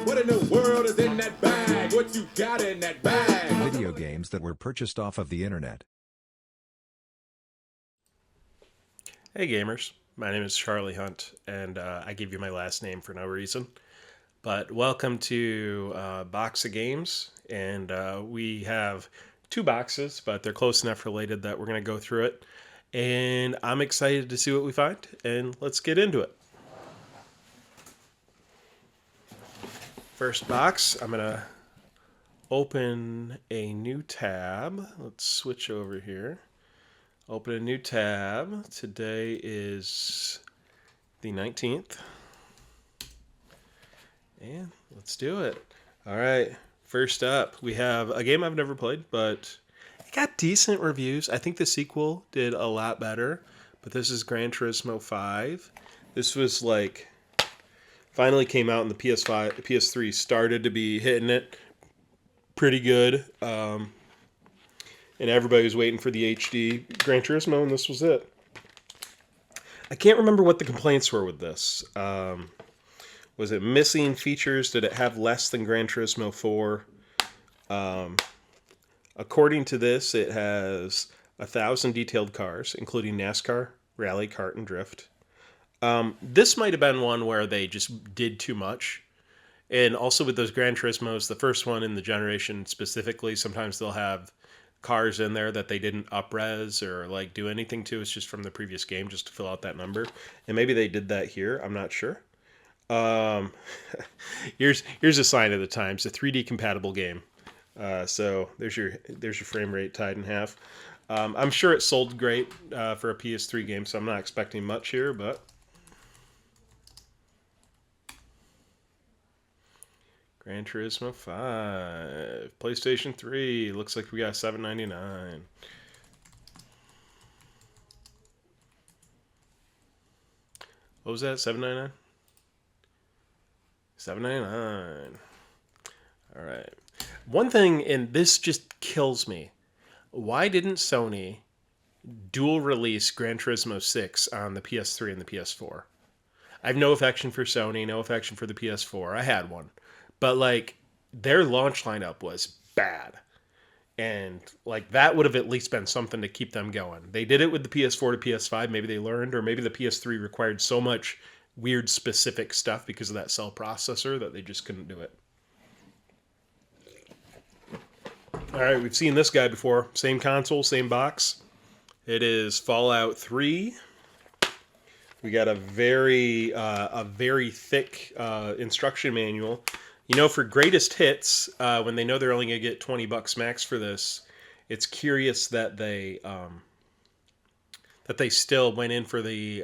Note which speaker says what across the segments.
Speaker 1: What in the world is in that bag? What you got in that bag?
Speaker 2: Video games that were purchased off of the internet.
Speaker 3: Hey gamers, my name is Charlie Hunt, and I gave you my last name for no reason. But welcome to Box of Games, and we have two boxes, but they're close enough related that we're going to go through it. And I'm excited to see what we find, and let's get into it. First box, I'm going to open a new tab. Let's switch over here. Open a new tab. Today is the 19th. And let's do it. All right. First up, we have a game I've never played, but it got decent reviews. I think the sequel did a lot better, but this is Gran Turismo 5. This was like finally came out in the PS5, PS3 started to be hitting it pretty good. And everybody was waiting for the HD Gran Turismo, and this was it. I can't remember what the complaints were with this. Was it missing features? Did it have less than Gran Turismo 4? According to this, it has 1,000 detailed cars, including NASCAR, rally, kart, and drift. This might have been one where they just did too much. And also with those Gran Turismos, the first one in the generation specifically, sometimes they'll have cars in there that they didn't up-res or like do anything to. It's just from the previous game just to fill out that number. And maybe they did that here. I'm not sure. Here's a sign of the times, a 3D compatible game. So there's your frame rate tied in half. I'm sure it sold great for a PS3 game, so I'm not expecting much here, but Gran Turismo 5, PlayStation 3. Looks like we got $7.99. What was that? $7.99? $7.99. All right. One thing, and this just kills me. Why didn't Sony dual release Gran Turismo 6 on the PS3 and the PS4? I have no affection for Sony, no affection for the PS4. I had one. But, like, their launch lineup was bad. And, like, that would have at least been something to keep them going. They did it with the PS4 to PS5. Maybe they learned, or maybe the PS3 required so much weird specific stuff because of that cell processor that they just couldn't do it. All right, we've seen this guy before. Same console, same box. It is Fallout 3. We got a very thick instruction manual. You know, for greatest hits, when they know they're only going to get $20 max for this, it's curious that they still went in for the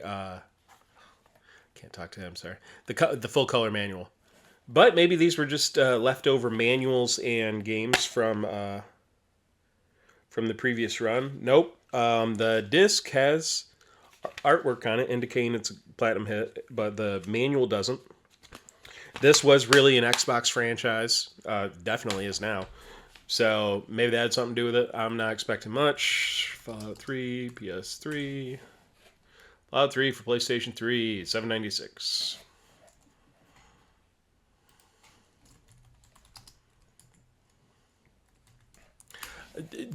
Speaker 3: can't talk to him. Sorry, the full color manual. But maybe these were just leftover manuals and games from the previous run. Nope. The disc has artwork on it indicating it's a platinum hit, but the manual doesn't. This was really an Xbox franchise. Definitely is now. So maybe that had something to do with it. I'm not expecting much. Fallout 3, PS3. Fallout 3 for PlayStation 3, $7.96.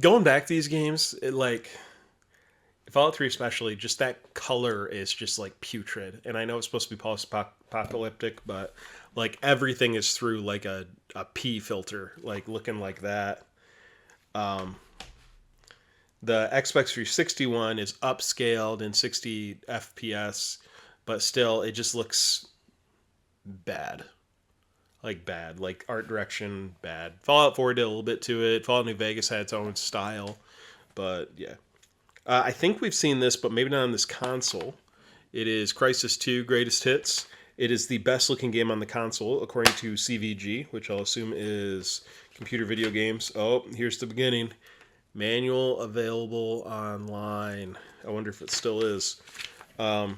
Speaker 3: Going back to these games, Fallout 3 especially, just that color is just like putrid. And I know it's supposed to be post-apocalyptic, but like everything is through like a P filter, like looking like that. The Xbox 360 one is upscaled in 60 FPS, but still it just looks bad. Like art direction, bad. Fallout 4 did a little bit to it. Fallout New Vegas had its own style, but yeah. I think we've seen this, but maybe not on this console. It is Crysis 2 Greatest Hits. It is the best looking game on the console, according to CVG, which I'll assume is Computer Video Games. Oh, here's the beginning. Manual available online. I wonder if it still is. Black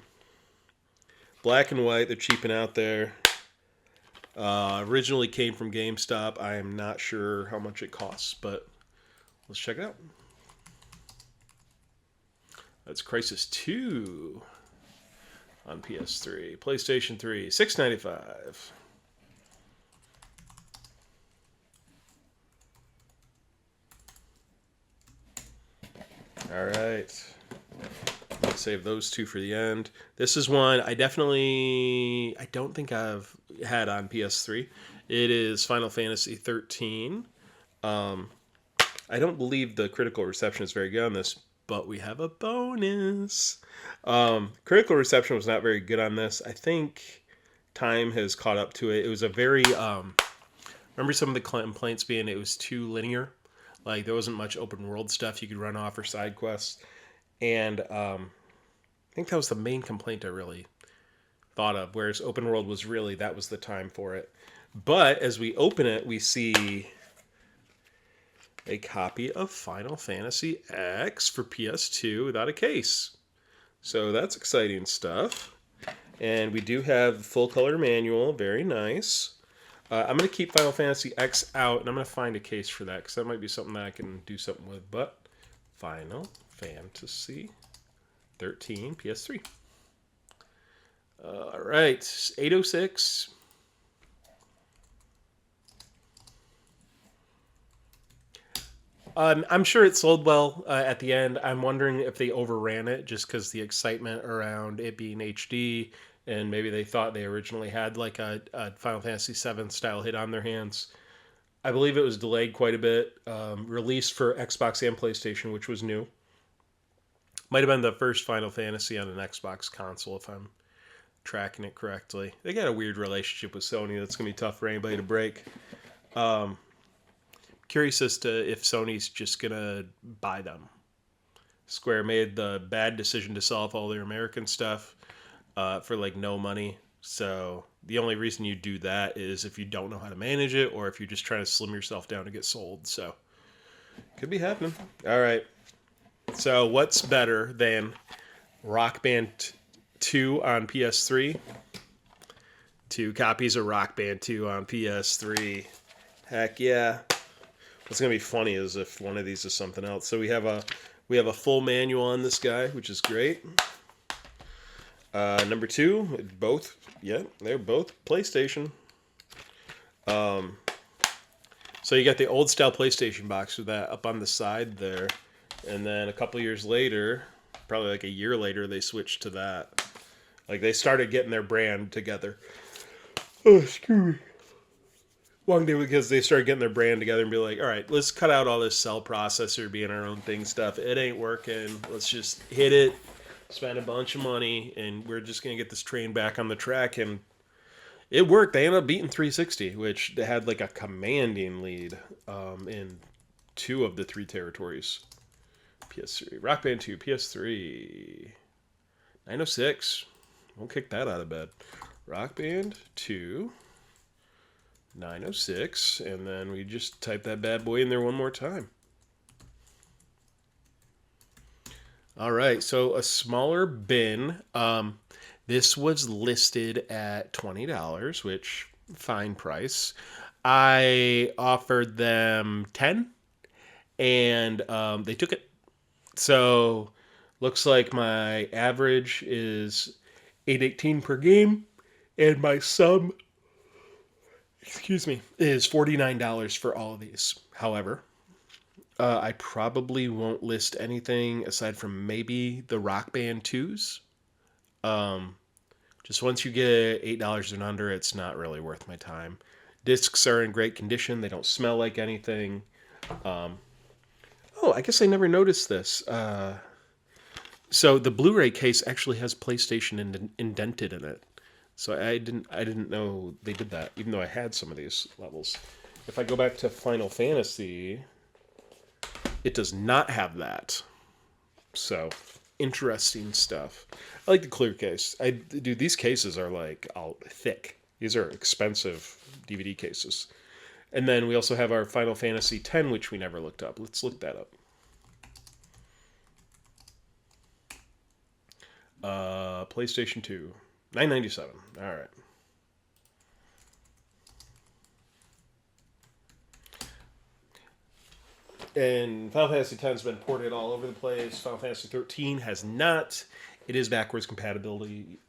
Speaker 3: and white, they're cheaping out there. Originally came from GameStop. I am not sure how much it costs, but let's check it out. That's Crysis 2 on PS3. PlayStation 3, $6.95. All right. Let's save those two for the end. This is one I don't think I've had on PS3. It is Final Fantasy 13. I don't believe the critical reception is very good on this, but we have a bonus. Critical reception was not very good on this. I think time has caught up to it. It was a very remember some of the complaints being it was too linear. Like there wasn't much open world stuff you could run off or side quests. And I think that was the main complaint I really thought of, whereas open world was really, that was the time for it. But as we open it, we see a copy of Final Fantasy X for PS2 without a case. So that's exciting stuff. And we do have full color manual, very nice. I'm going to keep Final Fantasy X out, and I'm going to find a case for that, because that might be something that I can do something with. But Final Fantasy 13 PS3. All right, 806. I'm sure it sold well at the end. I'm wondering if they overran it just because the excitement around it being HD, and maybe they thought they originally had like a Final Fantasy VII style hit on their hands. I believe it was delayed quite a bit. Released for Xbox and PlayStation, which was new. Might have been the first Final Fantasy on an Xbox console, if I'm tracking it correctly. They got a weird relationship with Sony that's going to be tough for anybody to break. Curious as to if Sony's just going to buy them. Square made the bad decision to sell off all their American stuff for like no money. So the only reason you do that is if you don't know how to manage it or if you're just trying to slim yourself down to get sold. So could be happening. All right. So what's better than Rock Band 2 on PS3? 2 copies of Rock Band 2 on PS3. Heck yeah. What's going to be funny is if one of these is something else. So we have a full manual on this guy, which is great. Number 2, both, yeah, they're both PlayStation. So you got the old style PlayStation box with that up on the side there. And then a couple years later, probably like a year later, they switched to that. Like they started getting their brand together. Oh, excuse me. Long day because they started getting their brand together and be like, all right, let's cut out all this cell processor being our own thing stuff. It ain't working. Let's just hit it, spend a bunch of money, and we're just going to get this train back on the track. And it worked. They ended up beating 360, which they had like a commanding lead in 2 of the 3 territories. PS3. Rock Band 2, PS3. 906. Won't kick that out of bed. Rock Band 2. 906, and then we just type that bad boy in there one more time. All right, so a smaller bin. This was listed at $20, which fine price. I offered them 10, and they took it. So looks like my average is 818 per game, and my sub, is $49 for all of these. However, I probably won't list anything aside from maybe the Rock Band 2s. Just once you get $8 and under, it's not really worth my time. Discs are in great condition. They don't smell like anything. I guess I never noticed this. So the Blu-ray case actually has PlayStation indented in it. So I didn't know they did that, even though I had some of these levels. If I go back to Final Fantasy, it does not have that. So interesting stuff. I like the clear case. Dude, these cases are like all thick. These are expensive DVD cases. And then we also have our Final Fantasy X, which we never looked up. Let's look that up. PlayStation 2. $9.97. All right. And Final Fantasy X has been ported all over the place. Final Fantasy 13 has not. It is backwards compatible on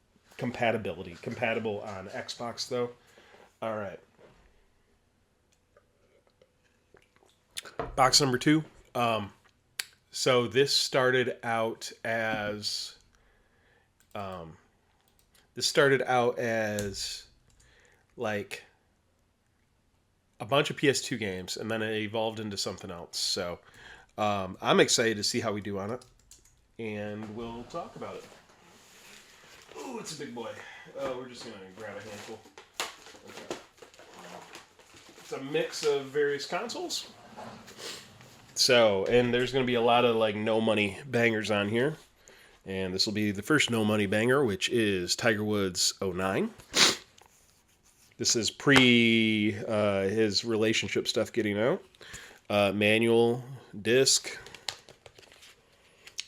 Speaker 3: Xbox though. All right. Box number 2. So this started out as like a bunch of PS2 games, and then it evolved into something else. So I'm excited to see how we do on it, and we'll talk about it. Oh, it's a big boy. We're just gonna grab a handful. Okay. It's a mix of various consoles. So, and there's going to be a lot of like no money bangers on here. And this will be the first no money banger, which is Tiger Woods '09. This is pre his relationship stuff getting out. Manual disc,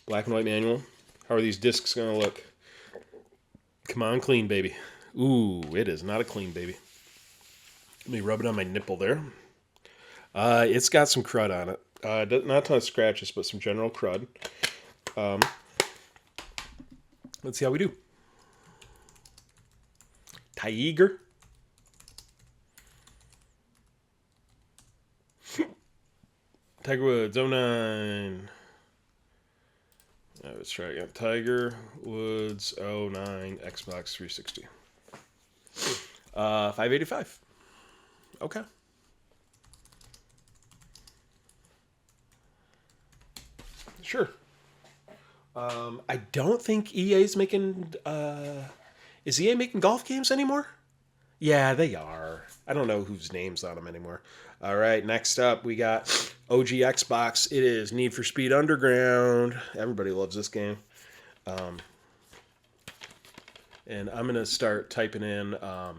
Speaker 3: black and white manual. How are these discs going to look? Come on, clean baby. Ooh, it is not a clean baby. Let me rub it on my nipple there. It's got some crud on it. Not a ton of scratches, but some general crud. Let's see how we do. Tiger. Tiger Woods '09. Let's try again. Tiger Woods '09 Xbox 360. 585. Okay. Sure. I don't think EA's making. Is EA making golf games anymore? Yeah, they are. I don't know whose name's on them anymore. All right, next up we got OG Xbox. It is Need for Speed Underground. Everybody loves this game. And I'm gonna start typing in. Nope,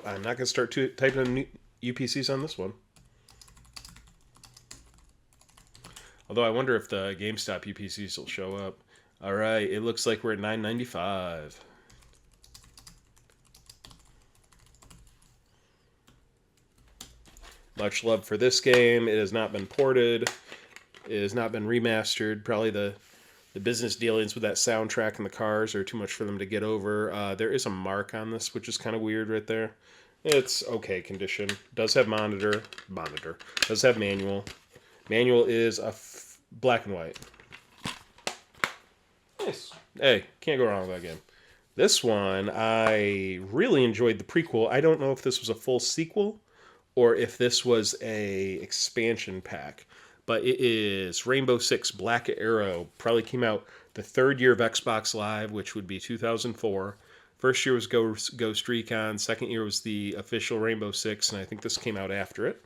Speaker 3: I'm not gonna start typing in UPCs on this one. Although I wonder if the GameStop UPCs will show up. All right, it looks like we're at $9.95. Much love for this game. It has not been ported. It has not been remastered. Probably the business dealings with that soundtrack and the cars are too much for them to get over. There is a mark on this, which is kind of weird right there. It's okay condition. Does have monitor. Does have manual. Manual is a black and white. Nice. Hey, can't go wrong with that game. This one, I really enjoyed the prequel. I don't know if this was a full sequel or if this was a expansion pack. But it is Rainbow Six Black Arrow. Probably came out the third year of Xbox Live, which would be 2004. First year was Ghost Recon. Second year was the official Rainbow Six, and I think this came out after it.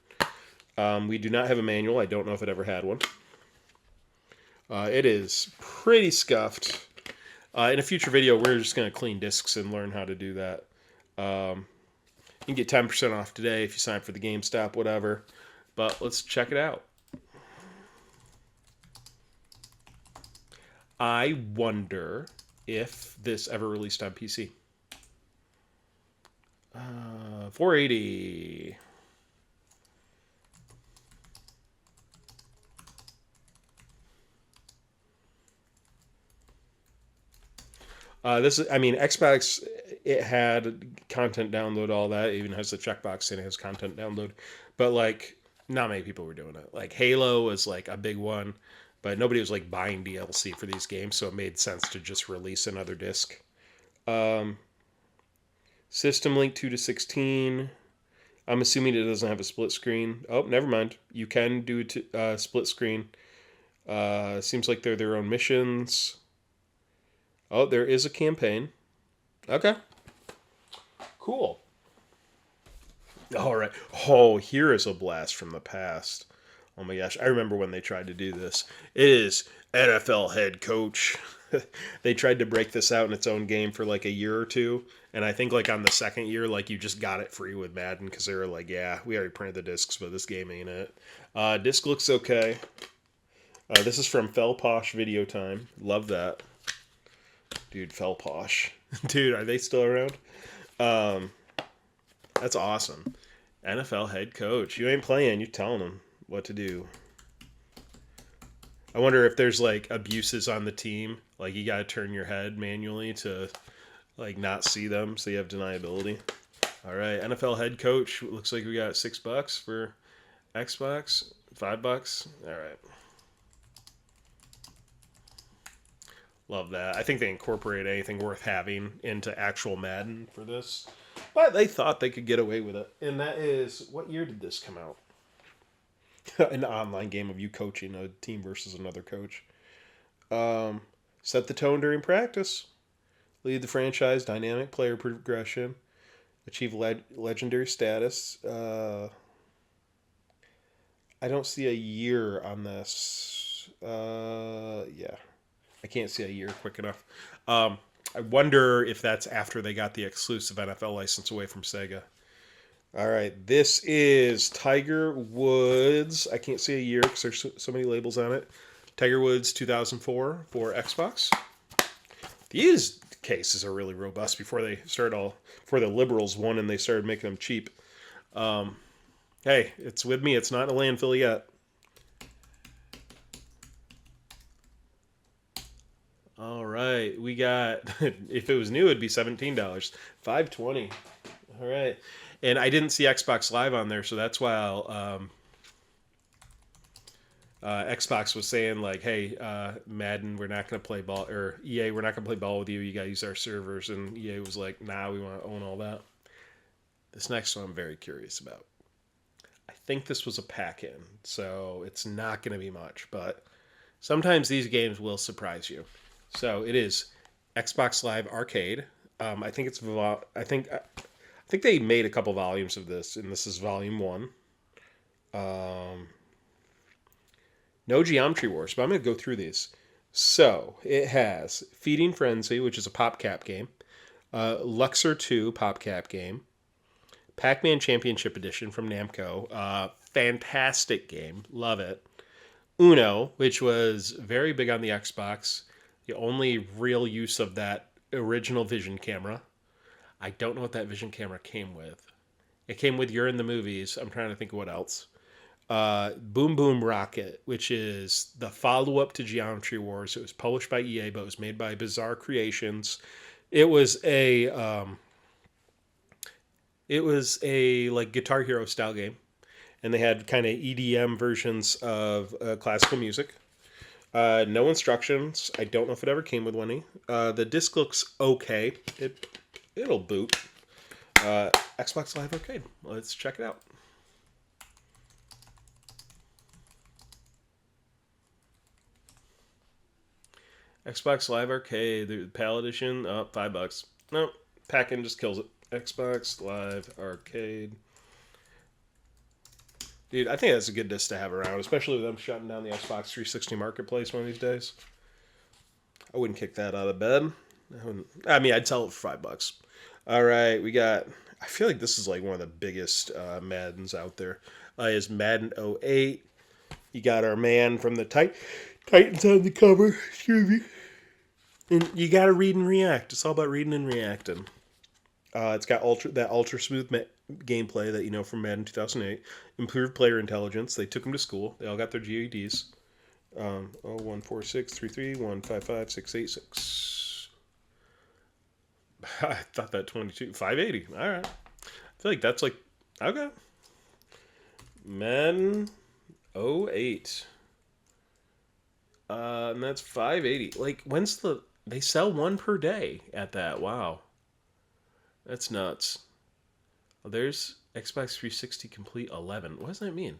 Speaker 3: We do not have a manual. I don't know if it ever had one. It is pretty scuffed. In a future video, we're just going to clean discs and learn how to do that. You can get 10% off today if you sign up for the GameStop, whatever. But let's check it out. I wonder if this ever released on PC. 480. Xbox, it had content download, all that. It even has the checkbox and it has content download. But, like, not many people were doing it. Like, Halo was, like, a big one. But nobody was, like, buying DLC for these games, so it made sense to just release another disc. System Link 2 to 16. I'm assuming it doesn't have a split screen. Oh, never mind. You can do split screen. Seems like they're their own missions. Oh, there is a campaign. Okay. Cool. All right. Oh, here is a blast from the past. Oh my gosh. I remember when they tried to do this. It is NFL head coach. They tried to break this out in its own game for like a year or two. And I think like on the second year, like you just got it free with Madden because they were like, yeah, we already printed the discs, but this game ain't it. Disc looks okay. This is from Fell Posh Video Time. Love that. Dude, Fell Posh. Dude, are they still around? That's awesome. NFL head coach. You ain't playing, you're telling them what to do. I wonder if there's like abuses on the team. Like you gotta turn your head manually to like not see them, so you have deniability. All right, NFL head coach. Looks like we got $6 for Xbox. $5. All right. Love that. I think they incorporate anything worth having into actual Madden for this. But they thought they could get away with it. And that is, what year did this come out? An online game of you coaching a team versus another coach. Set the tone during practice. Lead the franchise, dynamic player progression. Achieve legendary status. I don't see a year on this. Yeah. I can't see a year quick enough. I wonder if that's after they got the exclusive NFL license away from Sega. All right, this is Tiger Woods. I can't see a year because there's so many labels on it. Tiger Woods 2004 for Xbox. These cases are really robust before the liberals won and they started making them cheap. Hey, it's with me. It's not in a landfill yet. All right, we got, if it was new, it'd be $17. $5.20. All right. And I didn't see Xbox Live on there, so that's why Xbox was saying, like, hey, Madden, we're not going to play ball, or EA, we're not going to play ball with you. You got to use our servers. And EA was like, nah, we want to own all that. This next one I'm very curious about. I think this was a pack-in, so it's not going to be much, but sometimes these games will surprise you. So it is Xbox Live Arcade. I think I think they made a couple volumes of this, and this is volume 1. No Geometry Wars, but I'm going to go through these. So it has Feeding Frenzy, which is a PopCap game. Luxor 2 PopCap game. Pac-Man Championship Edition from Namco. Fantastic game. Love it. Uno, which was very big on the Xbox. The only real use of that original Vision camera. I don't know what that Vision camera came with. It came with You're in the Movies. I'm trying to think of what else. Boom Boom Rocket, which is the follow-up to Geometry Wars. It was published by EA, but it was made by Bizarre Creations. It was a like Guitar Hero style game, and they had kind of EDM versions of classical music. No instructions. I don't know if it ever came with one. The disc looks okay. It'll boot. Xbox Live Arcade. Let's check it out. Xbox Live Arcade, the PAL edition, $5. Nope, pack-in just kills it. Xbox Live Arcade. Dude, I think that's a good disc to have around, especially with them shutting down the Xbox 360 marketplace one of these days. I wouldn't kick that out of bed. I'd sell it for $5. All right, we got, I feel like this is like one of the biggest Maddens out there. Is Madden 08. You got our man from the Titans on the cover. Excuse me. And you got to read and react. It's all about reading and reacting. It's got ultra smooth gameplay that you know from Madden 2008. Improved player intelligence. They took them to school. They all got their GEDs. 14633155686. I thought that 22. 580. All right. I feel like that's like, okay. Madden 08. And that's 580. Like, they sell one per day at that. Wow. That's nuts. Oh, there's Xbox 360 Complete 11. What does that mean?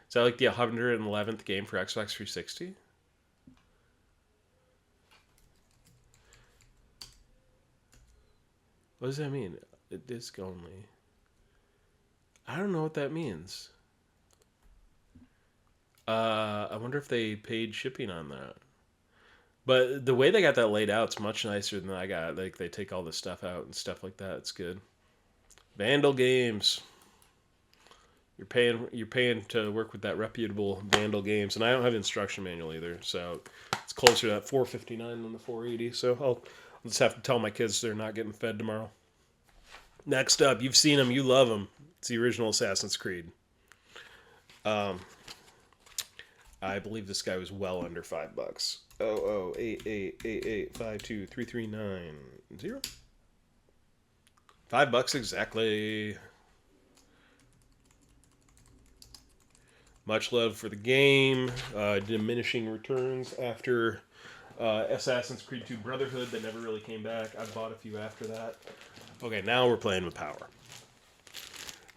Speaker 3: Is that like the 111th game for Xbox 360? What does that mean? Disc only. I don't know what that means. I wonder if they paid shipping on that. But the way they got that laid out is much nicer than I got. Like, they take all the stuff out and stuff like that. It's good. Vandal Games. You're paying to work with that reputable Vandal Games, and I don't have instruction manual either, so it's closer to that $4.59 than the $4.80. So I'll just have to tell my kids they're not getting fed tomorrow. Next up, you've seen them, you love them. It's the original Assassin's Creed. I believe this guy was well under $5. 008888523390. $5 exactly. Much love for the game. Diminishing returns after Assassin's Creed 2 Brotherhood that never really came back. I bought a few after that. Okay, now we're playing with power.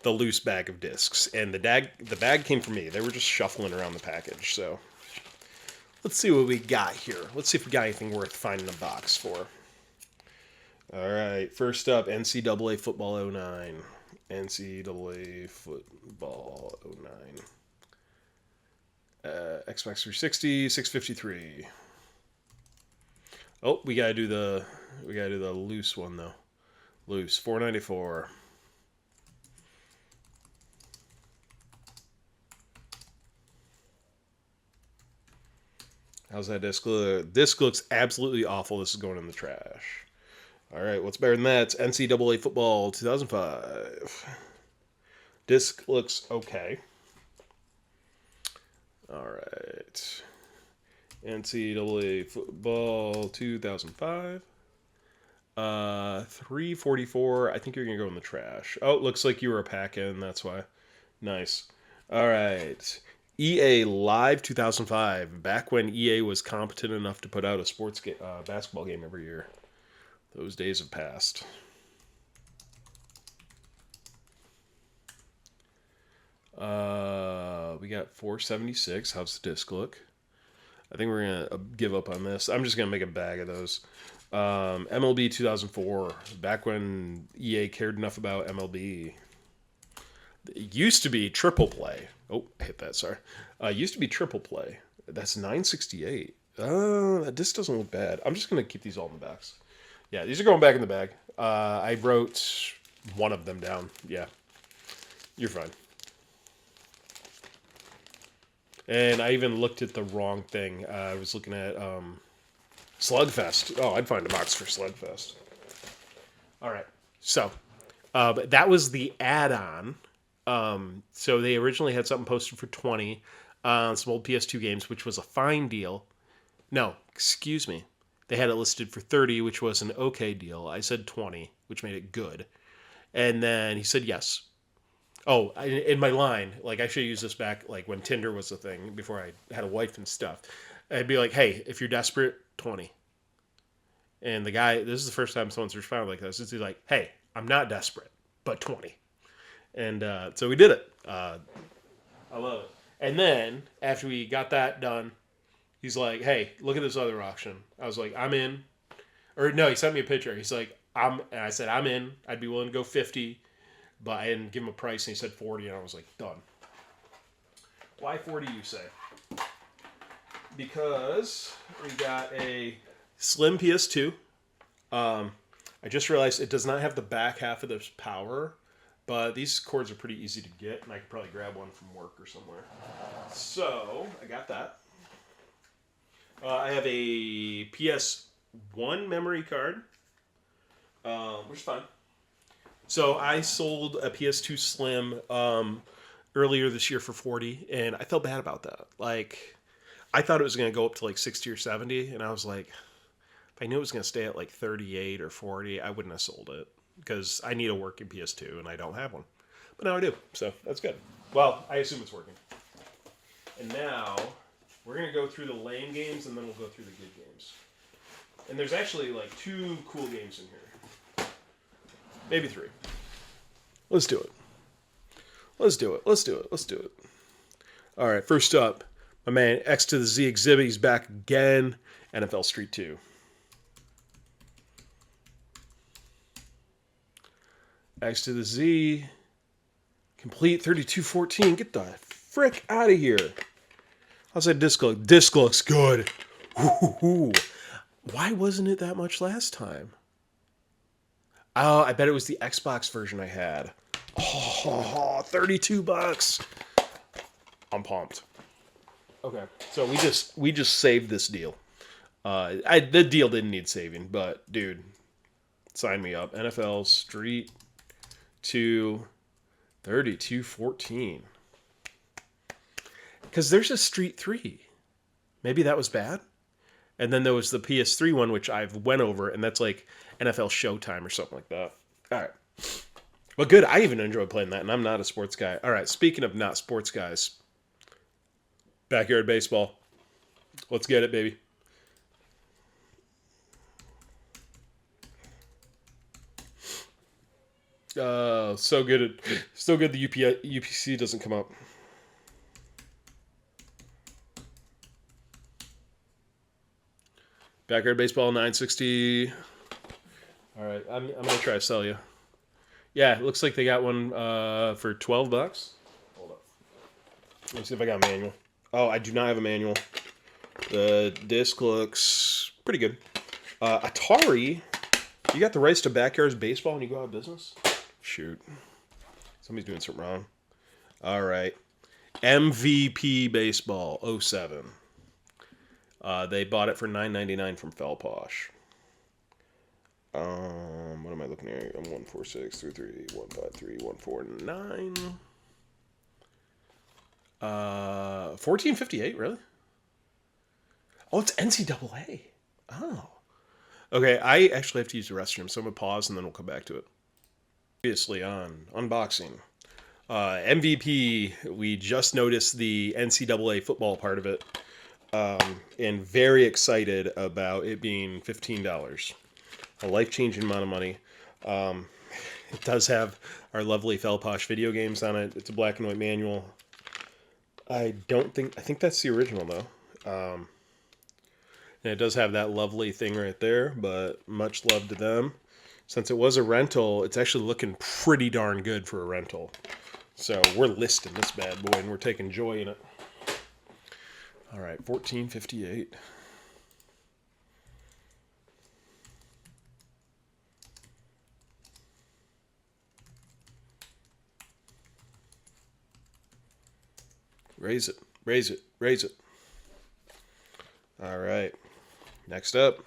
Speaker 3: The loose bag of discs. And the bag came from me. They were just shuffling around the package, so... Let's see what we got here. Let's see if we got anything worth finding a box for. Alright, first up, NCAA Football 09. NCAA Football 09. Xbox 360, 653. Oh, we gotta do the loose one though. Loose, 494. How's that disc look? Disc looks absolutely awful. This is going in the trash. All right, what's better than that? It's NCAA Football 2005. Disc looks okay. All right. NCAA Football 2005. 344. I think you're going to go in the trash. Oh, it looks like you were a pack-in. That's why. Nice. All right. EA Live 2005. Back when EA was competent enough to put out a sports basketball game every year. Those days have passed. We got 476. How's the disc look? I think we're going to give up on this. I'm just going to make a bag of those. MLB 2004. Back when EA cared enough about MLB. It used to be triple play. Oh, I hit that, sorry. It used to be triple play. That's 968. That disc doesn't look bad. I'm just going to keep these all in the bags. Yeah, these are going back in the bag. I wrote one of them down. Yeah, you're fine. And I even looked at the wrong thing. I was looking at Slugfest. Oh, I'd find a box for Slugfest. All right. So, that was the add-on. So they originally had something posted for 20 on some old PS2 games, which was a fine deal. No, excuse me. They had it listed for 30, which was an okay deal. I said 20, which made it good. And then he said yes. Oh, in my line, like I should use this back like when Tinder was a thing, before I had a wife and stuff. I'd be like, hey, if you're desperate, 20. And the guy, this is the first time someone's responded like this. He's like, hey, I'm not desperate, but 20. And so we did it. I love it. And then after we got that done, he's like, hey, look at this other auction. I was like, I'm in. Or no, he sent me a picture. He's like, and I said, I'm in. I'd be willing to go 50. But I didn't give him a price, and he said 40, and I was like, done. Why 40, you say? Because we got a slim PS2. I just realized it does not have the back half of this power, but these cords are pretty easy to get, and I could probably grab one from work or somewhere. So, I got that. I have a PS1 memory card, which is fine. So I sold a PS2 Slim earlier this year for 40, and I felt bad about that. Like, I thought it was going to go up to like 60 or 70, and I was like, if I knew it was going to stay at like 38 or 40, I wouldn't have sold it, because I need a working PS2, and I don't have one. But now I do, so that's good. Well, I assume it's working. And now, we're going to go through the lame games, and then we'll go through the good games. And there's actually like 2 cool games in here. Maybe 3. Let's do it. Let's do it. Let's do it. Let's do it. All right, first up, my man X to the Z Exhibit. He's back again. NFL Street 2. X to the Z. Complete 3214. Get the frick out of here. How's that disc look? Disc looks good. Ooh. Why wasn't it that much last time? Oh, I bet it was the Xbox version I had. Oh, $32. I'm pumped. Okay, so we just saved this deal. The deal didn't need saving, but dude, sign me up. NFL Street 2, 3214. Because there's a Street 3. Maybe that was bad. And then there was the PS3 one, which I've went over, and that's like NFL Showtime or something like that. All right. Well, good. I even enjoy playing that, and I'm not a sports guy. All right. Speaking of not sports guys, backyard baseball. Let's get it, baby. So good. So good. The UPC doesn't come up. Backyard baseball 960. All right, I'm gonna try to sell you. Yeah, it looks like they got one for $12. Hold up. Let me see if I got a manual. Oh, I do not have a manual. The disc looks pretty good. Atari, you got the rights to Backyard baseball and you go out of business? Shoot. Somebody's doing something wrong. All right. MVP Baseball 07. They bought it for $9.99 from Felposh. What am I looking at? 14633 153 149. 1458, really? Oh, it's NCAA. Oh. Okay, I actually have to use the restroom, so I'm going to pause and then we'll come back to it. Previously on unboxing. MVP, we just noticed the NCAA football part of it. And very excited about it being $15. A life-changing amount of money. It does have our lovely Felposh video games on it. It's a black and white manual. I think that's the original though. And it does have that lovely thing right there, but much love to them. Since it was a rental, it's actually looking pretty darn good for a rental. So we're listing this bad boy and we're taking joy in it. All right, 1458. Raise it, raise it, raise it. All right. Next up,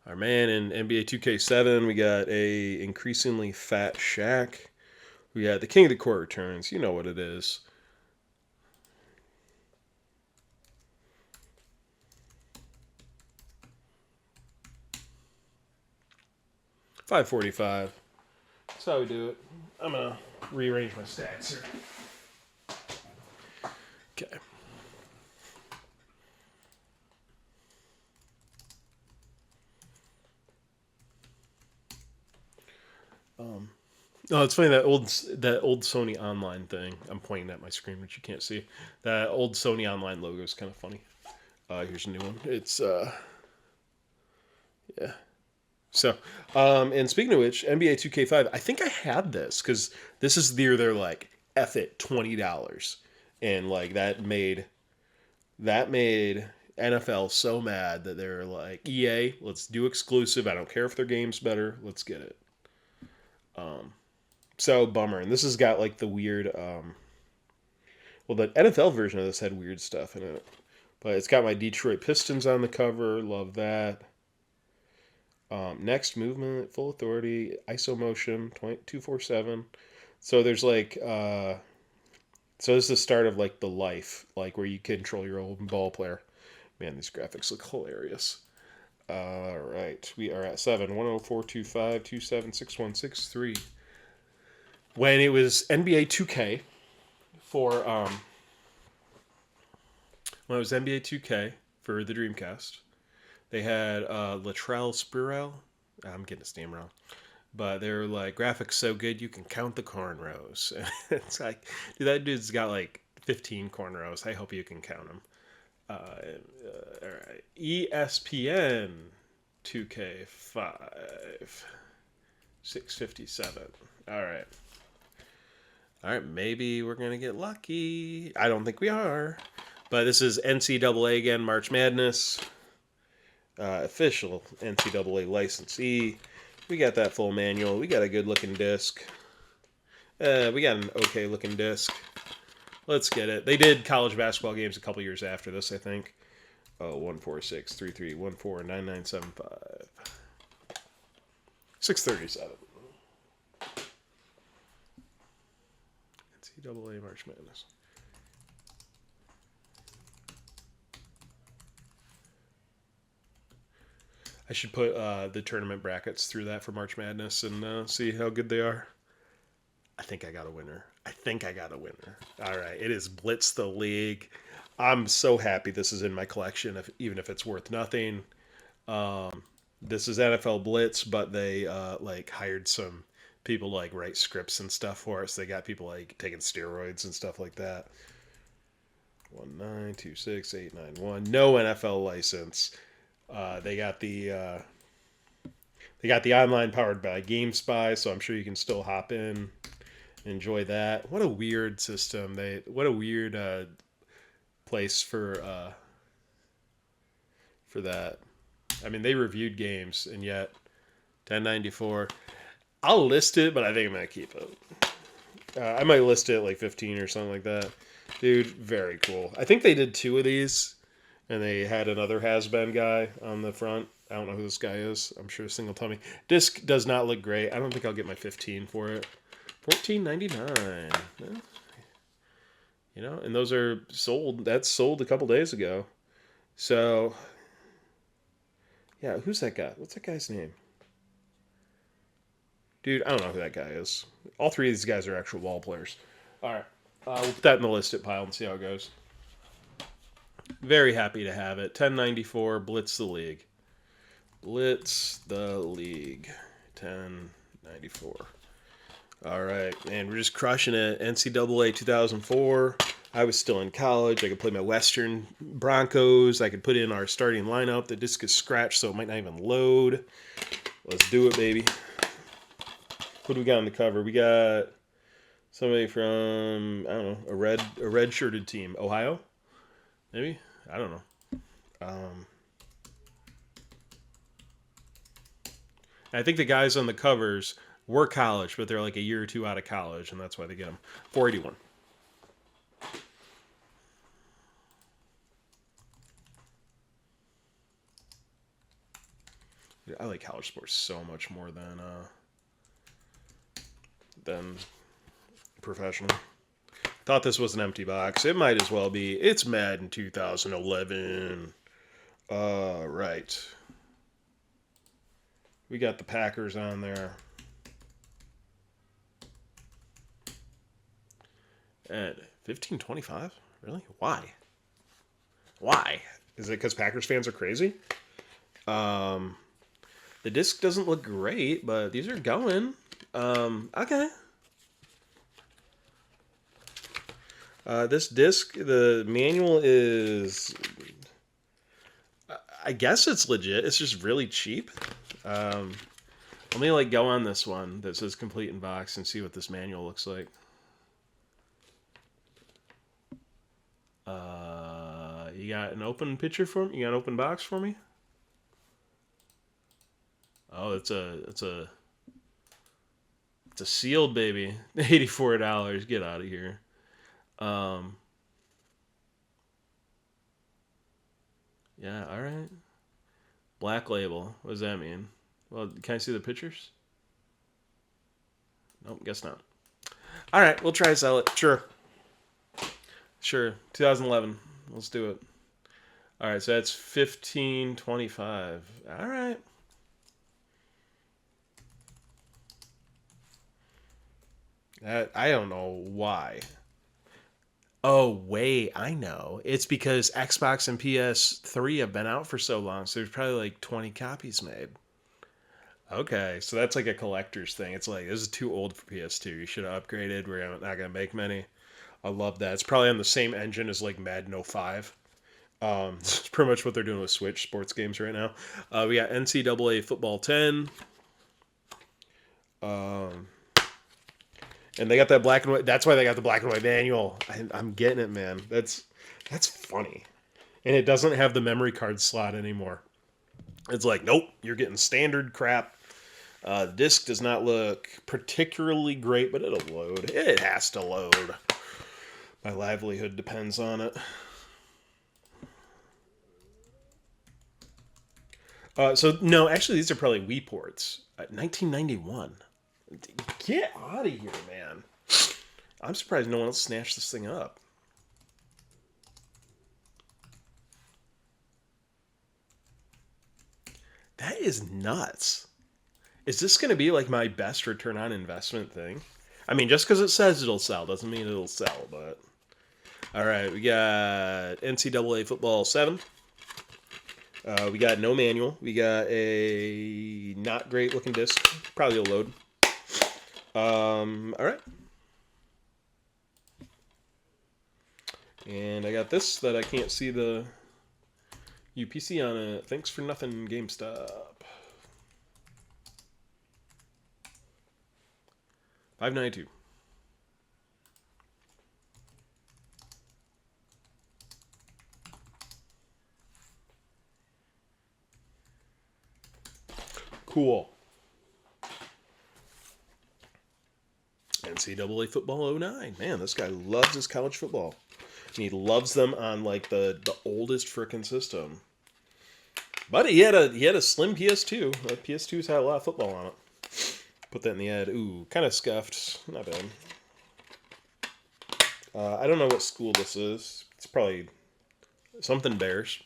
Speaker 3: our man in NBA 2K7, we got a increasingly fat Shaq. We got the King of the Court returns. You know what it is. $545. That's how we do it. I'm gonna rearrange my stats here. Okay. Oh, it's funny that old Sony Online thing. I'm pointing at my screen, which you can't see. That old Sony Online logo is kind of funny. Here's a new one. It's yeah. So, and speaking of which, NBA 2K5, I think I had this because this is they're like F it $20, and like that made NFL so mad that they're like, EA, let's do exclusive. I don't care if their game's better. Let's get it. So bummer. And this has got like the weird, well, the NFL version of this had weird stuff in it, but it's got my Detroit Pistons on the cover. Love that. Next movement, full authority, ISO motion, 247. So there's like, so this is the start of like the life, like where you control your own ball player. Man, these graphics look hilarious. All right, we are at 7-10425-276163. When it was NBA 2K for when it was NBA 2K for the Dreamcast, they had Latrell Sprewell. I'm getting his name wrong, but they're like, graphics so good you can count the cornrows. It's like, dude, that dude's got like 15 cornrows. I hope you can count them. All right, ESPN 2K5 657. All right. All right, maybe we're going to get lucky. I don't think we are. But this is NCAA again, March Madness. Official NCAA licensee. We got that full manual. We got a good-looking disc. We got an okay-looking disc. Let's get it. They did college basketball games a couple years after this, I think. Oh, 146-3314-9975. 637. NCAA March Madness. I should put the tournament brackets through that for March Madness and see how good they are. I think I got a winner. All right, it is Blitz the League. I'm so happy this is in my collection, even if it's worth nothing. This is NFL Blitz, but they like hired some people like write scripts and stuff for it. So they got people like taking steroids and stuff like that. 1926891. No NFL license. They got the online powered by GameSpy, so I'm sure you can still hop in, enjoy that. What a weird system. What a weird place for that. I mean, they reviewed games, and yet 1094. I'll list it, but I think I'm gonna keep it. I might list it at like 15 or something like that. Dude, very cool. I think they did 2 of these, and they had another has-been guy on the front. I don't know who this guy is. I'm sure Single Tummy. Disc does not look great. I don't think I'll get my 15 for it. $14.99. You know, and those are sold. That's sold a couple days ago. So, yeah, who's that guy? What's that guy's name? Dude, I don't know who that guy is. All 3 of these guys are actual ball players. All right. We'll put that in the listed pile and see how it goes. Very happy to have it. 1094, Blitz the League. Blitz the League. 1094. All right, and we're just crushing it. NCAA 2004. I was still in college. I could play my Western Broncos. I could put in our starting lineup. The disc is scratched, so it might not even load. Let's do it, baby. What do we got on the cover? We got somebody from, I don't know, a red shirted team. Ohio? Maybe? I don't know. I think the guys on the covers were college, but they're like a year or 2 out of college, and that's why they get them. 481. I like college sports so much more than professional. Thought this was an empty box. It might as well be. It's Madden 2011. Right. We got the Packers on there. And 1525? Really? Why? Why? Is it because Packers fans are crazy? The disc doesn't look great, but these are going. Okay. This disc, the manual is, I guess it's legit. It's just really cheap. Let me like go on this one that says complete in box and see what this manual looks like. You got an open picture for me? You got an open box for me? Oh, it's a sealed baby. $84. Get out of here. Yeah, all right. Black label. What does that mean? Well, can I see the pictures? Nope, guess not. All right, we'll try to sell it. Sure. 2011. Let's do it. All right, so that's 1525. All right. I don't know why. Oh, wait, I know. It's because Xbox and PS3 have been out for so long, so there's probably like 20 copies made. Okay, so that's like a collector's thing. It's like, this is too old for PS2. You should have upgraded. We're not going to make many. I love that. It's probably on the same engine as like Madden 05. It's pretty much what they're doing with Switch sports games right now. We got NCAA Football 10. And they got that black and white. That's why they got the black and white manual. I'm getting it, man. That's funny. And it doesn't have the memory card slot anymore. It's like, nope, you're getting standard crap. The disc does not look particularly great, but it'll load. It has to load. My livelihood depends on it. So, no, actually, these are probably Wii ports. 1991. Get out of here, man. I'm surprised no one else snatched this thing up. That is nuts. Is this going to be like my best return on investment thing? I mean, just because it says it'll sell doesn't mean it'll sell, but... All right, we got NCAA Football 7. We got no manual. We got a not great looking disc. Probably will load. All right. And I got this that I can't see the UPC on it. Thanks for nothing, GameStop. 592. Cool. NCAA football '09. Man, this guy loves his college football. And he loves them on like the oldest frickin' system. But he had a slim PS2. That PS2's had a lot of football on it. Put that in the ad. Ooh, kind of scuffed. Not bad. I don't know what school this is. It's probably something Bears.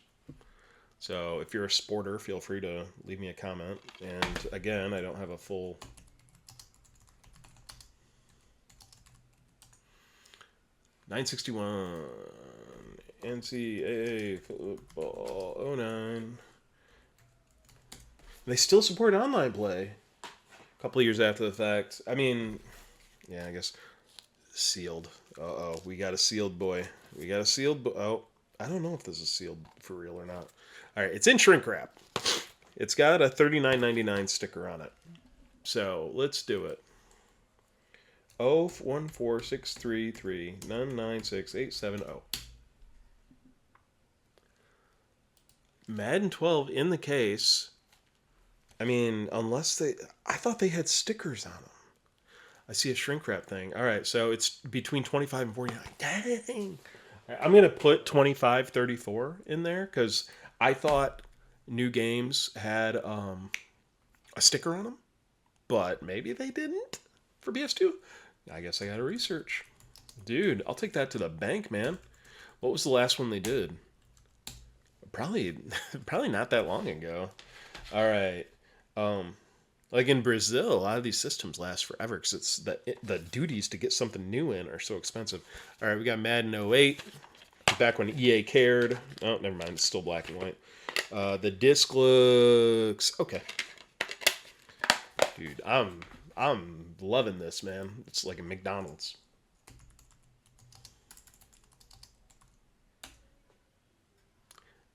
Speaker 3: So if you're a sporter, feel free to leave me a comment. And again, I don't have a full... $961 NCAA football '09. They still support online play. A couple of years after the fact. I mean, yeah, I guess sealed. Uh-oh, we got a sealed boy. We got a sealed oh, I don't know if this is sealed for real or not. All right, it's in shrink wrap. It's got a $39.99 sticker on it. So let's do it. 01463399680. Madden 12 in the case. I mean, unless they... I thought they had stickers on them. I see a shrink wrap thing. All right, so it's between 25 and 49. Dang. I'm going to put 2534 in there because I thought new games had a sticker on them, but maybe they didn't for PS2. I guess I got to research. Dude, I'll take that to the bank, man. What was the last one they did? Probably not that long ago. All right. Like in Brazil, a lot of these systems last forever because it's the duties to get something new in are so expensive. All right, we got Madden '08, back when EA cared. Oh, never mind, it's still black and white. The disc looks okay. Dude, I'm loving this, man. It's like a McDonald's.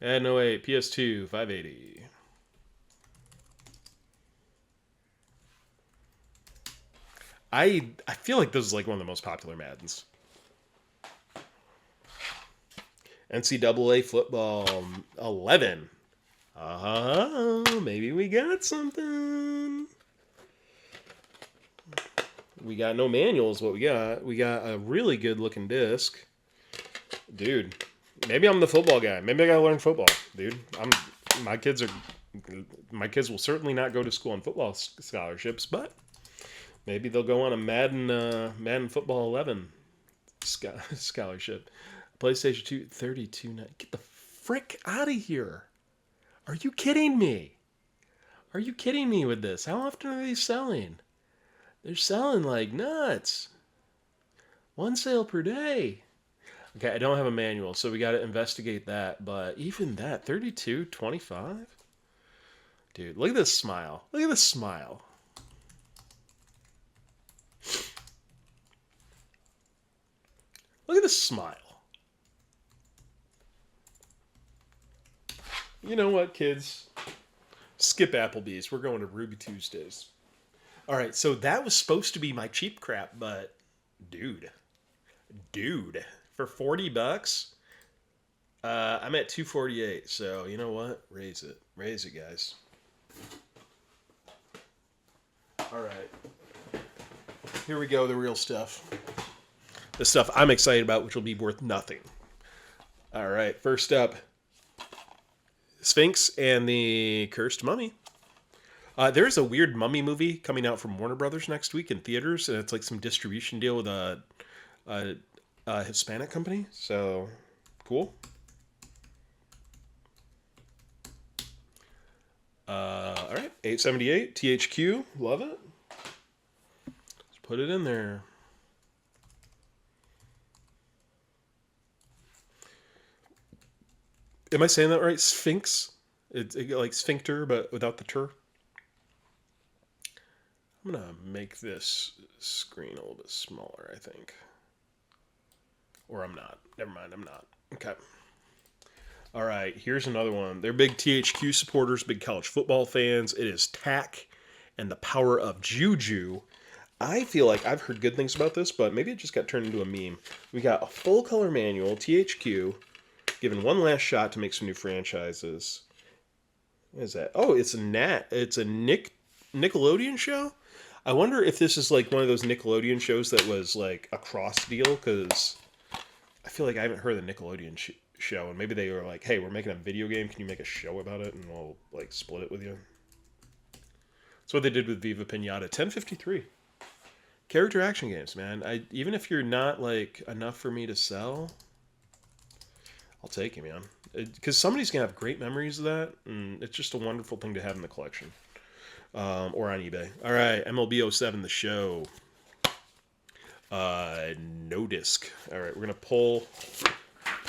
Speaker 3: Madden '08, PS2, 580. I feel like this is like one of the most popular Maddens. NCAA football 11. Maybe we got something. We got no manuals. What we got? We got a really good looking disc. Dude, maybe I'm the football guy. Maybe I gotta learn football, dude. My kids will certainly not go to school on football scholarships, but maybe they'll go on a Madden Football 11 scholarship. PlayStation 2, 32. Get the frick out of here. Are you kidding me? Are you kidding me with this? How often are they selling? They're selling like nuts. One sale per day. Okay, I don't have a manual, so we got to investigate that. But even that, 32.25? Dude, look at this smile. Look at this smile. Look at this smile. You know what, kids? Skip Applebee's. We're going to Ruby Tuesdays. All right, so that was supposed to be my cheap crap, but dude, for $40, I'm at $248. So you know what? Raise it, guys. All right, here we go. The real stuff. The stuff I'm excited about, which will be worth nothing. All right, first up, Sphinx and the Cursed Mummy. There's a weird mummy movie coming out from Warner Brothers next week in theaters, and it's like some distribution deal with a Hispanic company. So, cool. All right, 878 THQ, love it. Let's put it in there. Am I saying that right? Sphinx? It's like sphincter, but without the tur. I'm going to make this screen a little bit smaller, I think. Or I'm not. Never mind, I'm not. Okay. All right, here's another one. They're big THQ supporters, big college football fans. It is Tack and the Power of Juju. I feel like I've heard good things about this, but maybe it just got turned into a meme. We got a full color manual, THQ, given one last shot to make some new franchises. What is that? Oh, it's a Nickelodeon show? I wonder if this is like one of those Nickelodeon shows that was like a cross deal, because I feel like I haven't heard the Nickelodeon show, and maybe they were like, hey, we're making a video game, can you make a show about it, and we'll like split it with you. That's what they did with Viva Pinata. 1053. Character action games, man. Even if you're not like enough for me to sell, I'll take you, man. Because somebody's gonna have great memories of that, and it's just a wonderful thing to have in the collection, or on eBay. All right, MLB 07, the show. No disc. All right, we're gonna pull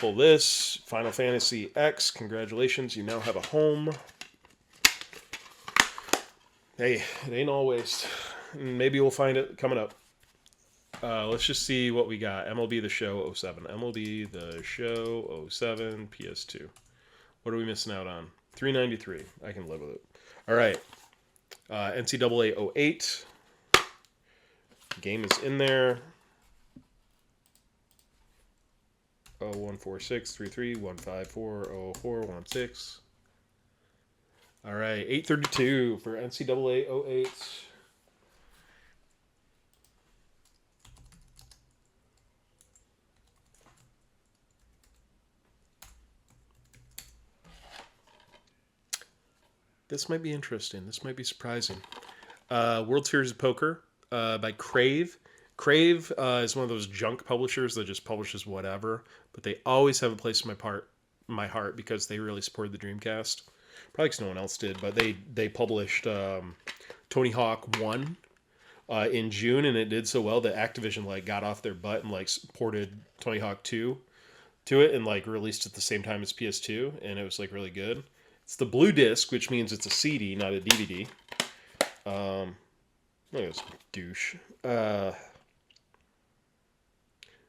Speaker 3: this. Final Fantasy X. Congratulations, you now have a home. Hey, it ain't always. Maybe we'll find it coming up. Let's just see what we got. MLB The Show 07. MLB The Show 07 PS2. What are we missing out on? $393. I can live with it. All right. NCAA 08. Game is in there. 0146331540416. All right, 832 for NCAA 08. This might be interesting. This might be surprising. World Series of Poker by Crave. Crave is one of those junk publishers that just publishes whatever, but they always have a place in my heart because they really supported the Dreamcast. Probably because no one else did, but they published Tony Hawk 1 in June, and it did so well that Activision like got off their butt and like ported Tony Hawk 2 to it and like released it at the same time as PS2, and it was like really good. It's the blue disc, which means it's a CD, not a DVD. Look at this douche.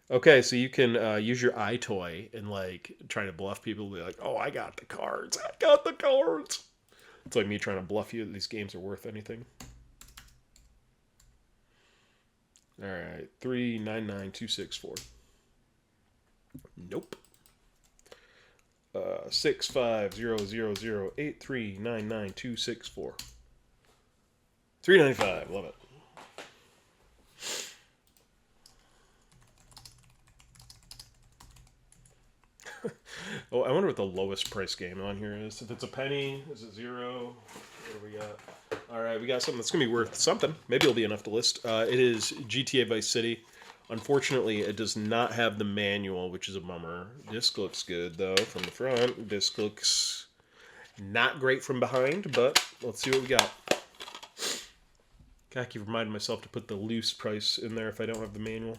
Speaker 3: Okay, so you can use your iToy and like try to bluff people. Be like, "Oh, I got the cards. I got the cards." It's like me trying to bluff you that these games are worth anything. All right, 399264. Nope. 6500083999264. $395. Love it. Oh, I wonder what the lowest price game on here is. If it's a penny, is it zero? What do we got? All right, we got something that's going to be worth something. Maybe it'll be enough to list. It is GTA Vice City. Unfortunately, it does not have the manual, which is a bummer. Disc looks good, though, from the front. Disc looks not great from behind, but let's see what we got. Gotta keep reminding myself to put the loose price in there if I don't have the manual.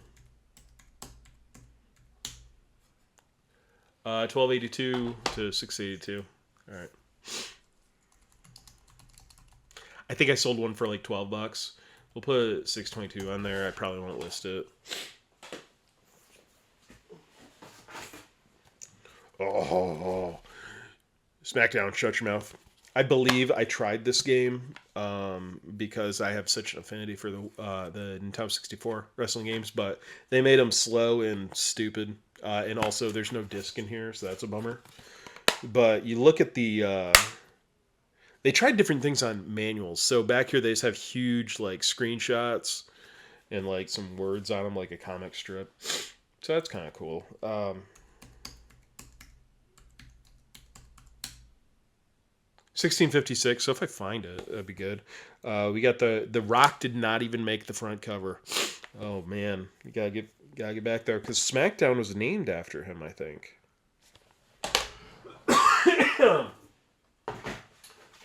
Speaker 3: $12.82 to $6.82. All right. I think I sold one for like $12. We'll put $6.22 on there. I probably won't list it. Oh, SmackDown, shut your mouth. I believe I tried this game because I have such an affinity for the Nintendo 64 wrestling games, but they made them slow and stupid. And also, there's no disc in here, so that's a bummer. But you look at the... they tried different things on manuals. So back here, they just have huge like screenshots and like some words on them, like a comic strip. So that's kind of cool. 1656. So if I find it, that'd be good. We got the Rock did not even make the front cover. Oh man, you gotta get back there because SmackDown was named after him, I think.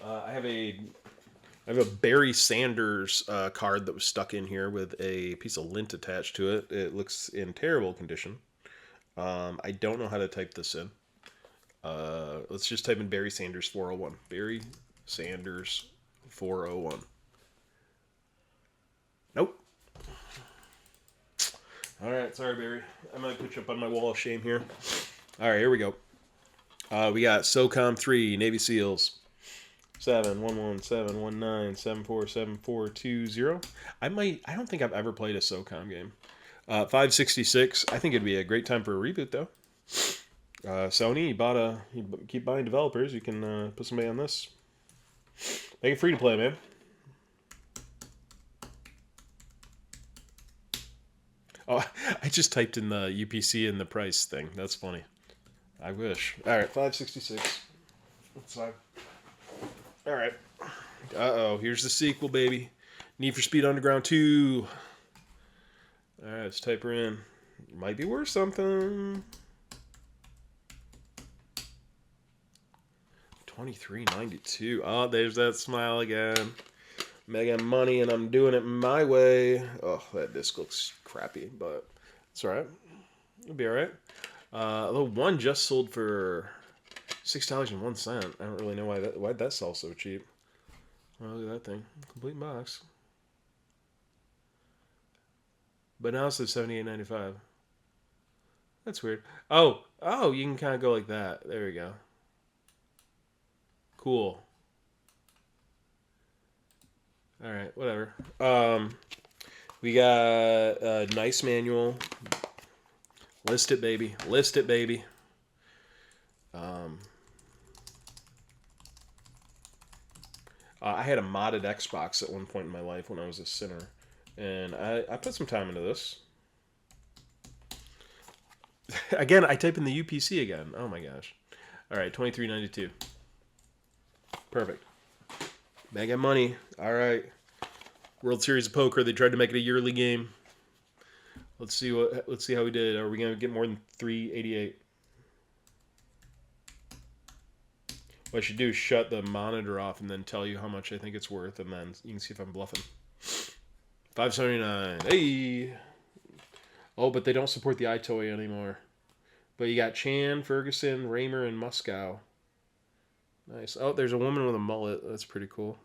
Speaker 3: I have a Barry Sanders card that was stuck in here with a piece of lint attached to it. It looks in terrible condition. I don't know how to type this in. Let's just type in Barry Sanders 401. Barry Sanders 401. All right, sorry, Barry. I'm gonna put you up on my wall of shame here. All right, here we go. We got SOCOM 3 Navy SEALs 711-719-747420. I don't think I've ever played a SOCOM game. 566. I think it'd be a great time for a reboot though. Sony, you keep buying developers. You can put somebody on this. Make it free to play, man. Oh, I just typed in the UPC and the price thing. That's funny. I wish. All right, 566. That's fine. All right. Uh-oh, here's the sequel, baby. Need for Speed Underground 2. All right, let's type her in. Might be worth something. $23.92. Oh, there's that smile again. Mega money, and I'm doing it my way. Oh, that disc looks crappy, but it's all right. It'll be all right. The one just sold for $6.01. I don't really know why'd that sell so cheap. Oh, look at that thing. Complete box. But now it says $78.95. That's weird. Oh, you can kind of go like that. There we go. Cool. All right, whatever. We got a nice manual. List it, baby. List it, baby. I had a modded Xbox at one point in my life when I was a sinner, and I put some time into this. Again, I type in the UPC again. Oh my gosh. All right, $23.92. Perfect. Mega money. All right. World Series of Poker. They tried to make it a yearly game. Let's see how we did. Are we gonna get more than 388? What I should do is shut the monitor off and then tell you how much I think it's worth, and then you can see if I'm bluffing. $5.79. Hey. Oh, but they don't support the iToy anymore. But you got Chan, Ferguson, Raymer, and Muskow. Nice. Oh, there's a woman with a mullet. That's pretty cool.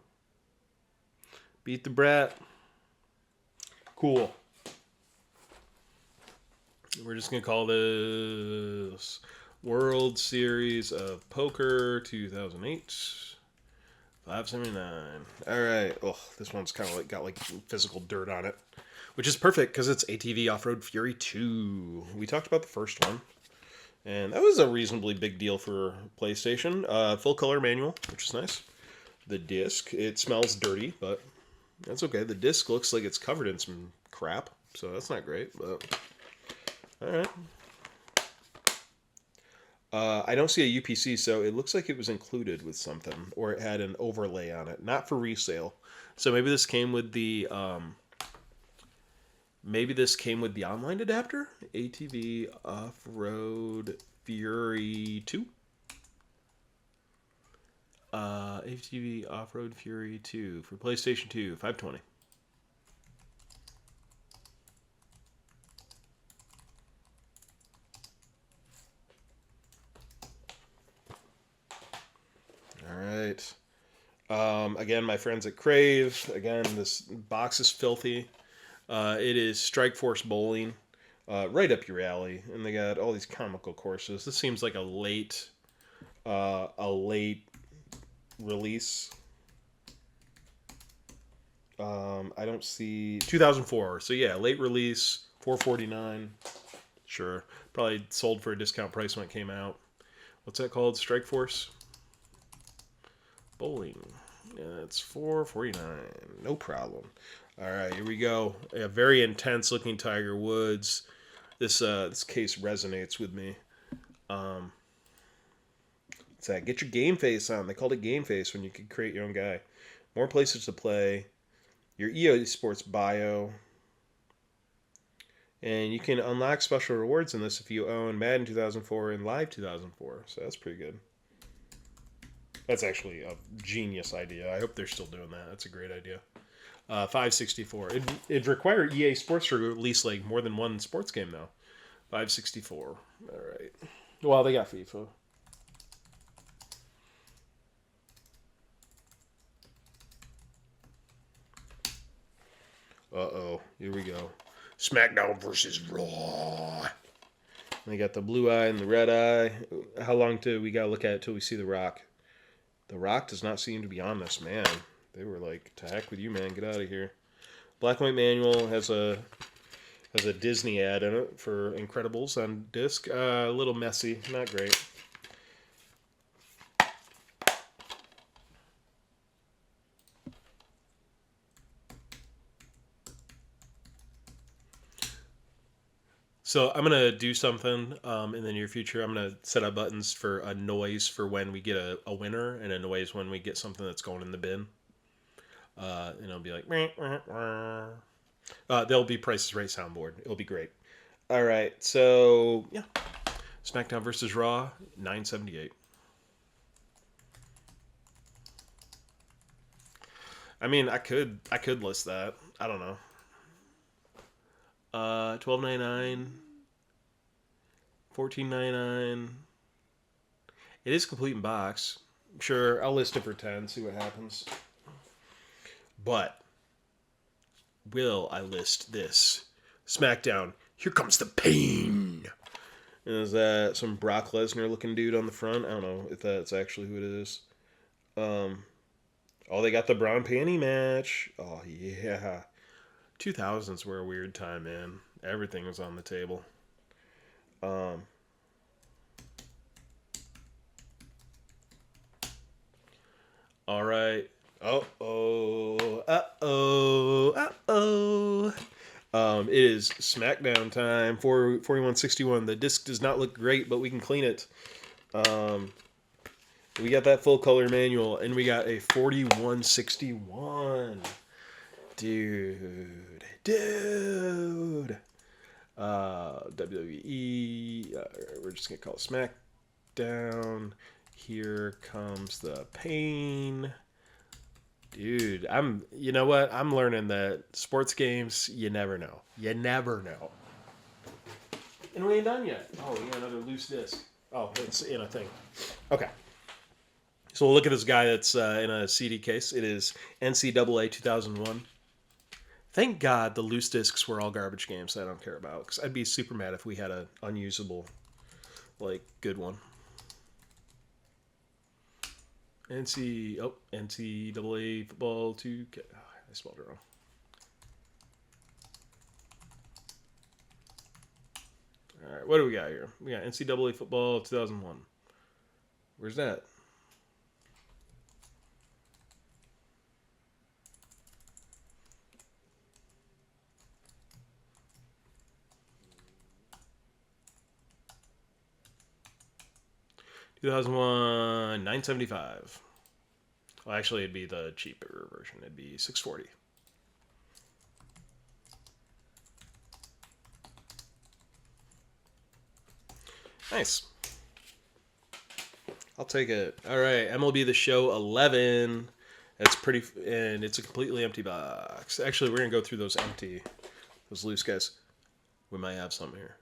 Speaker 3: Beat the Brat. Cool. We're just going to call this World Series of Poker 2008. $5.79. All right. Oh, this one's kind of got physical dirt on it, which is perfect because it's ATV Off-Road Fury 2. We talked about the first one, and that was a reasonably big deal for PlayStation. Full color manual, which is nice. The disc, it smells dirty, but that's okay. The disc looks like it's covered in some crap, so that's not great, but all right. I don't see a UPC, so it looks like it was included with something, or it had an overlay on it, not for resale. So maybe this came with the online adapter. ATV Off-Road Fury 2. ATV Off-Road Fury 2 for PlayStation 2, $520. Alright. Again, my friends at Crave. Again, this box is filthy. It is Strike Force Bowling. Right up your alley. And they got all these comical courses. This seems like a late release. I don't see 2004. So yeah, late release, $449. Sure. Probably sold for a discount price when it came out. What's that called? Strike Force Bowling. Yeah, it's $449. No problem. All right, here we go. A very intense looking Tiger Woods. This case resonates with me. It's that get your game face on. They called it game face when you could create your own guy. More places to play. Your EA Sports bio. And you can unlock special rewards in this if you own Madden 2004 and Live 2004. So that's pretty good. That's actually a genius idea. I hope they're still doing that. That's a great idea. $564. It'd require EA Sports to release more than one sports game though. $564. All right. Well, they got FIFA. Uh-oh. Here we go. SmackDown versus Raw. They got the blue eye and the red eye. How long do we gotta look at it till we see The Rock? The Rock does not seem to be on this, man. They were like, to heck with you, man. Get out of here. Black and white manual has a Disney ad in it for Incredibles on disc. A little messy, not great. So I'm gonna do something in the near future. I'm gonna set up buttons for a noise for when we get a winner, and a noise when we get something that's going in the bin. And it'll be like, there'll be Price is Right soundboard. It'll be great. All right, so yeah, SmackDown versus Raw, 978. I mean, I could list that. I don't know. 12.99, 14.99. It is complete in box. Sure, I'll list it for 10. See what happens. But will I list this? SmackDown. Here comes the pain. And is that some Brock Lesnar looking dude on the front? I don't know if that's actually who it is. Oh, they got the Braun Panty match. Oh yeah. 2000s were a weird time, man. Everything was on the table. All right. It is SmackDown time. 4161. The disc does not look great, but we can clean it. We got that full color manual, and we got a 4161. Dude. WWE. We're just gonna call it SmackDown. Here comes the pain. Dude, you know what? I'm learning that sports games, you never know. You never know. And we ain't done yet. Oh, we got another loose disc. Oh, it's in a thing. Okay. So we'll look at this guy that's in a CD case. It is NCAA 2001. Thank God the loose discs were all garbage games that I don't care about. Because I'd be super mad if we had an unusable, good one. NCAA football 2K. Oh, I spelled it wrong. All right, what do we got here? We got NCAA football 2001. Where's that? $2001, $975. Well, actually, it'd be the cheaper version. It'd be $640. Nice. I'll take it. All right, MLB The Show 11. That's pretty, and it's a completely empty box. Actually, we're gonna go through those loose guys. We might have some here.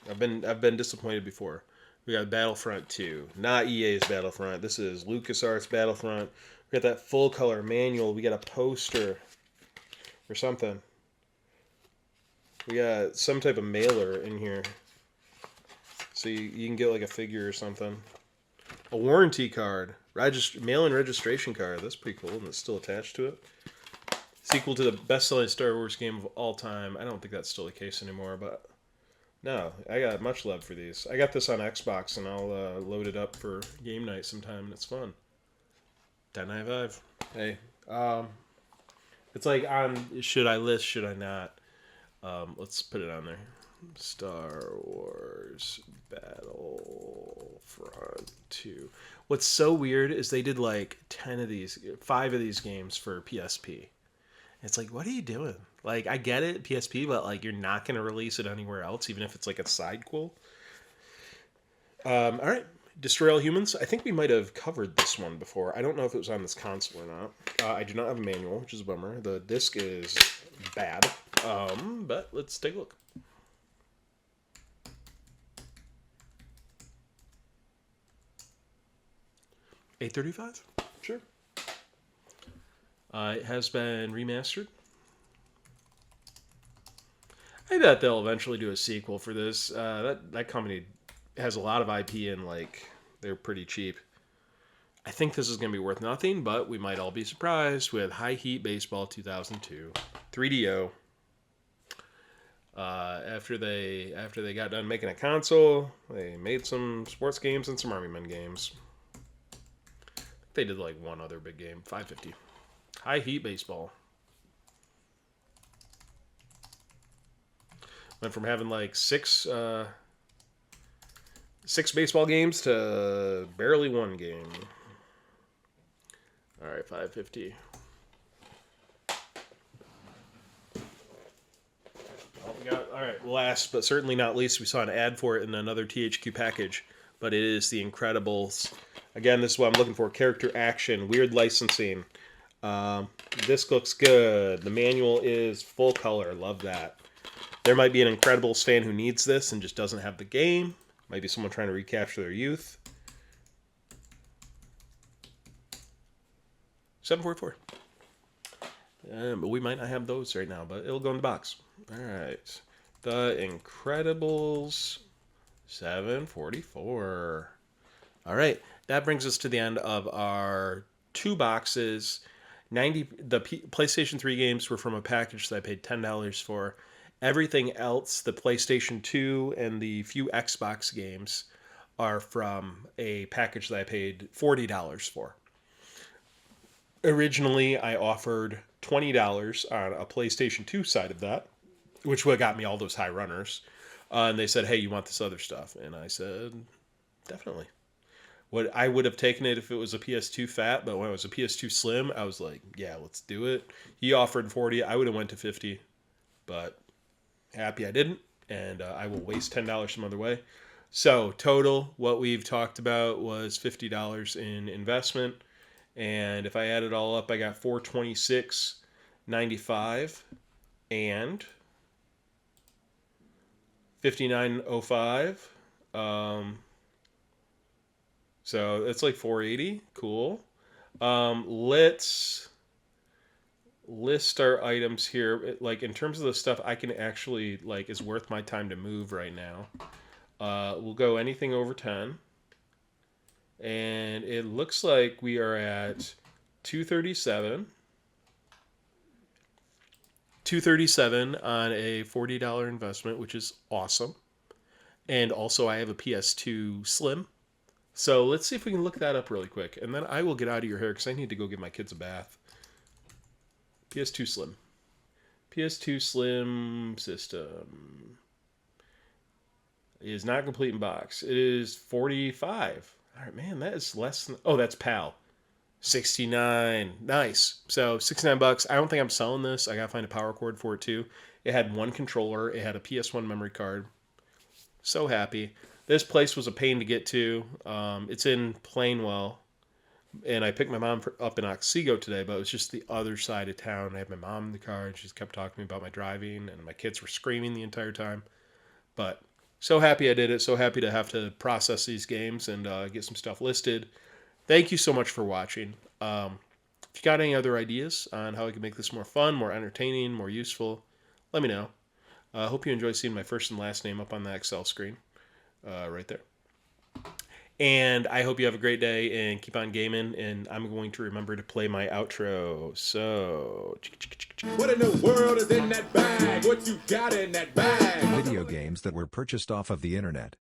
Speaker 3: I've been disappointed before. We got Battlefront 2, not EA's Battlefront. This is LucasArts Battlefront. We got that full color manual. We got a poster or something. We got some type of mailer in here. So you can get like a figure or something. A warranty card. Mail-in registration card. That's pretty cool, and it's still attached to it. Sequel to the best-selling Star Wars game of all time. I don't think that's still the case anymore, but no, I got much love for these. I got this on Xbox, and I'll load it up for game night sometime, and it's fun. $10.95. Hey, it's like on should I list, should I not? Let's put it on there. Star Wars Battlefront 2. What's so weird is they did like 5 of these games for PSP. It's like, what are you doing? Like, I get it, PSP, but like you're not going to release it anywhere else, even if it's like a sidequel. All right, Destroy All Humans. I think we might have covered this one before. I don't know if it was on this console or not. I do not have a manual, which is a bummer. The disc is bad, but let's take a look. $8.35? Sure. It has been remastered. I bet they'll eventually do a sequel for this. That company has a lot of IP and like they're pretty cheap. I think this is going to be worth nothing, but we might all be surprised with High Heat Baseball 2002, 3DO. After they got done making a console, they made some sports games and some Army Men games. I think they did like one other big game, 550. High Heat Baseball. Went from having like six baseball games to barely one game. All right, 550. All right, last but certainly not least, we saw an ad for it in another THQ package, but it is The Incredibles. Again, this is what I'm looking for: character action, weird licensing. This looks good. The manual is full color. Love that. There might be an Incredibles fan who needs this and just doesn't have the game. Might be someone trying to recapture their youth. 744. But we might not have those right now, but it'll go in the box. All right. The Incredibles 744. All right. That brings us to the end of our 2 boxes. The PlayStation 3 games were from a package that I paid $10 for. Everything else, the PlayStation 2 and the few Xbox games, are from a package that I paid $40 for. Originally, I offered $20 on a PlayStation 2 side of that, which would have got me all those high runners. And they said, hey, you want this other stuff? And I said, definitely. I would have taken it if it was a PS2 Fat, but when it was a PS2 Slim, I was like, yeah, let's do it. He offered 40. I would have went to 50, but happy I didn't, and I will waste $10 some other way. So total, what we've talked about was $50 in investment. And if I add it all up, I got $426.95 and $59.05. So it's like $480. Cool. Let's list our items here. Like in terms of the stuff I can actually like is worth my time to move right now. We'll go anything over 10. And it looks like we are at 237. 237 on a $40 investment, which is awesome. And also I have a PS2 Slim. So let's see if we can look that up really quick. And then I will get out of your hair because I need to go give my kids a bath. PS2 Slim. PS2 Slim system is not complete in box. It is 45. All right, man, that is less than... Oh, that's PAL. 69. Nice. So $69. I don't think I'm selling this. I got to find a power cord for it too. It had one controller. It had a PS1 memory card. So happy. This place was a pain to get to. It's in Plainwell. And I picked my mom up in Otsego today, but it was just the other side of town. I had my mom in the car, and she just kept talking to me about my driving, and my kids were screaming the entire time. But so happy I did it. So happy to have to process these games and get some stuff listed. Thank you so much for watching. If you got any other ideas on how I can make this more fun, more entertaining, more useful, let me know. I hope you enjoy seeing my first and last name up on the Excel screen right there. And I hope you have a great day and keep on gaming. And I'm going to remember to play my outro. So,
Speaker 1: What in the world is in that bag? What you got in that bag?
Speaker 2: Video games that were purchased off of the internet.